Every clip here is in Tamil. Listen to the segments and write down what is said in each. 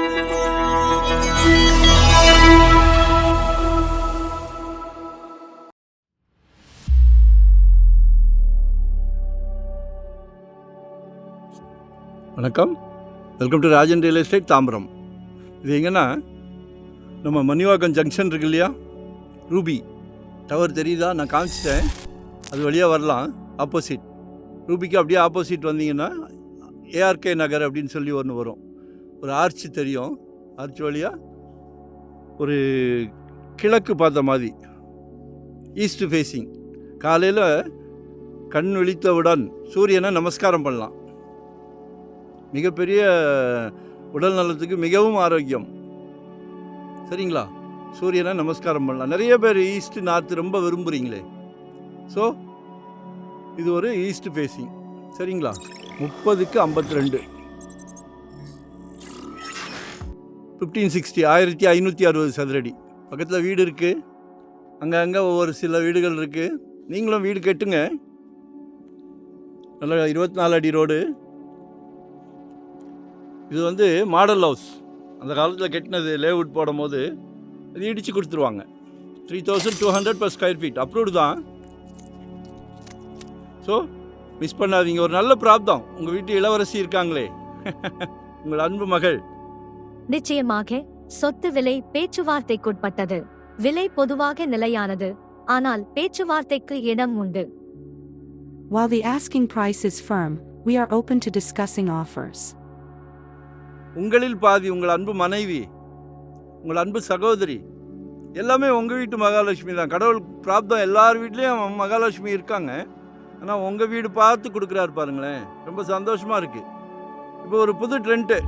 வணக்கம், welcome to Rajan real estate Tambaram. இது எங்கன்னா நம்ம மணிவாக்கம் ஜங்ஷன் இருக்கு இல்லையா, ரூபி டவர் தெரியுதா? நான் காமிச்சிட்டேன், அது வழியாக வரலாம். ஆப்போசிட் ரூபிக்கு அப்படியே ஆப்போசிட் வந்தீங்கன்னா ஏஆர்கே நகர் அப்படின்னு சொல்லி ஒன்று வரும். ஒரு ஆர்ச் தெரியும், ஆர்ச் வழியாக ஒரு கிழக்கு பார்த்த மாதிரி ஈஸ்ட் ஃபேஸிங். காலையில் கண் விழித்தவுடன் சூரியனை நமஸ்காரம் பண்ணலாம். மிகப்பெரிய உடல் நலத்துக்கு மிகவும் ஆரோக்கியம். சரிங்களா? சூரியனை நமஸ்காரம் பண்ணலாம். நிறைய பேர் ஈஸ்ட் நார்த்து ரொம்ப விரும்புகிறீங்களே. ஸோ இது ஒரு ஈஸ்ட் ஃபேஸிங். சரிங்களா? 30க்கு 52, 1560, 1560 சதுரடி. பக்கத்தில் வீடு இருக்குது, அங்கங்கே ஒவ்வொரு சில வீடுகள் இருக்குது. நீங்களும் வீடு கட்டுங்க. நல்லா 24 அடி ரோடு. இது வந்து மாடல் ஹவுஸ். அந்த காலத்தில் கட்டினது, லேஅவுட் போடும் போது அது இடித்து கொடுத்துருவாங்க. 3200 per square feet அப்ரூவ்டு தான். ஸோ மிஸ் பண்ணாதீங்க. ஒரு நல்ல பிராப்தம். உங்கள் வீட்டு இளவரசி இருக்காங்களே, உங்கள் அன்பு மகள். நிச்சயமாக சொத்து விலை பேச்சுவார்த்தைக்குட்பட்டது. விலை பொதுவாக நிலையானது, ஆனால் பேச்சுவார்த்தைக்கு இடம் உண்டு. While the asking price is firm, we are open to discussing offers. உங்களில் பாதி உங்கள் அன்பு மனைவி, உங்கள் அன்பு சகோதரி, எல்லாமே உங்கள் வீட்டு மகாலட்சுமி தான். கடவுள் பிராப்தம். எல்லார் வீட்லேயும் மகாலட்சுமி இருக்காங்க. ஆனால் உங்கள் வீடு பார்த்து கொடுக்குறாரு பாருங்களேன். ரொம்ப சந்தோஷமாக இருக்குது. இப்போ ஒரு புது ட்ரெண்ட்டு.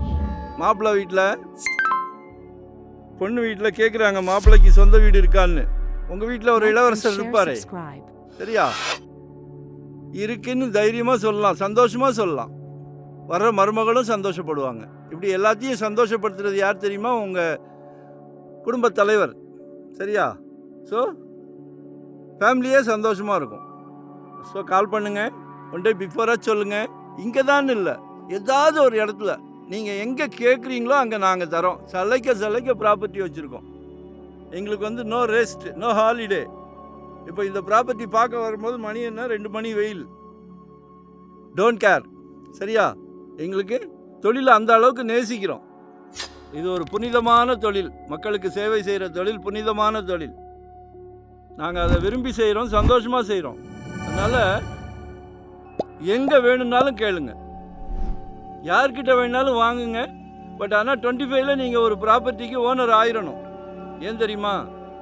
மாப்பிள்ளை வீட்டில், பொண்ணு வீட்டில் கேட்குறாங்க மாப்பிள்ளைக்கு சொந்த வீடு இருக்கான்னு. உங்கள் வீட்டில் ஒரு இளவரசர் இருப்பாரே, சரியா? இருக்குன்னு தைரியமாக சொல்லலாம், சந்தோஷமாக சொல்லலாம். வர்ற மருமகளும் சந்தோஷப்படுவாங்க. இப்படி எல்லாத்தையும் சந்தோஷப்படுத்துறது யார் தெரியுமா? உங்கள் குடும்பத் தலைவர். சரியா? ஸோ ஃபேமிலியே சந்தோஷமாக இருக்கும். ஸோ கால் பண்ணுங்கள், ஒன் டே பிஃபோராக சொல்லுங்கள். இங்கே தான் இல்லை, ஏதாவது ஒரு இடத்துல நீங்கள் எங்கே கேட்குறீங்களோ அங்கே நாங்கள் தரோம். சலைக்க ப்ராப்பர்ட்டி வச்சுருக்கோம். எங்களுக்கு வந்து நோ ரெஸ்ட், நோ ஹாலிடே. இப்போ இந்த ப்ராப்பர்ட்டி பார்க்க வரும்போது மணி என்ன, 2 மணி வெயில். Don't care. சரியா? எங்களுக்கு தொழிலை அந்த அளவுக்கு நேசிக்கிறோம். இது ஒரு புனிதமான தொழில். மக்களுக்கு சேவை செய்கிற தொழில் புனிதமான தொழில். நாங்கள் அதை விரும்பி செய்கிறோம், சந்தோஷமாக செய்கிறோம். அதனால் எங்கே வேணும்னாலும் கேளுங்க, யார்கிட்ட வேணுனாலும் வாங்குங்க. பட் ஆனால் 25ல் நீங்கள் ஒரு ப்ராப்பர்ட்டிக்கு ஓனர் ஆயிடணும். ஏன் தெரியுமா?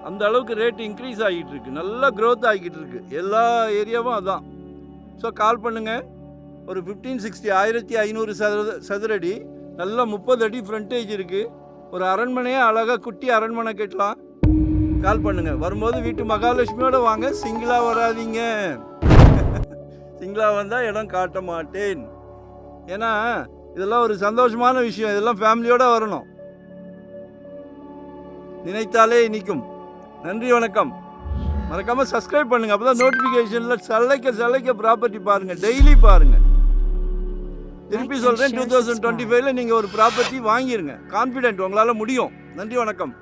அந்த அளவுக்கு ரேட் இன்க்ரீஸ் ஆகிட்டு இருக்கு, நல்லா க்ரோத் ஆகிட்டு இருக்கு. எல்லா ஏரியாவும் அதான். ஸோ கால் பண்ணுங்கள். ஒரு 1560, 1500 சதுரடி, நல்லா 30 அடி ஃப்ரண்டேஜ் இருக்குது. ஒரு அரண்மனையே அழகாக குட்டி அரண்மனை கட்டலாம். கால் பண்ணுங்கள். வரும்போது வீட்டு மகாலட்சுமியோடு வாங்க, சிங்கிளாக வராதிங்க. சிங்கிளாக வந்தால் இடம் காட்ட மாட்டேன். ஏன்னா இதெல்லாம் ஒரு சந்தோஷமான விஷயம். இதெல்லாம் ஃபேமிலியோடு வரணும். நினைத்தாலே இனிக்கும். நன்றி, வணக்கம். மறக்காமல் சப்ஸ்கிரைப் பண்ணுங்கள். அப்போ தான் நோட்டிஃபிகேஷனில் சலைக்க ப்ராப்பர்ட்டி பாருங்கள், டெய்லி பாருங்கள். திருப்பி சொல்கிறேன், 2025ல் நீங்கள் ஒரு ப்ராப்பர்ட்டி வாங்கிடுங்க. கான்ஃபிடென்ட், உங்களால் முடியும். நன்றி, வணக்கம்.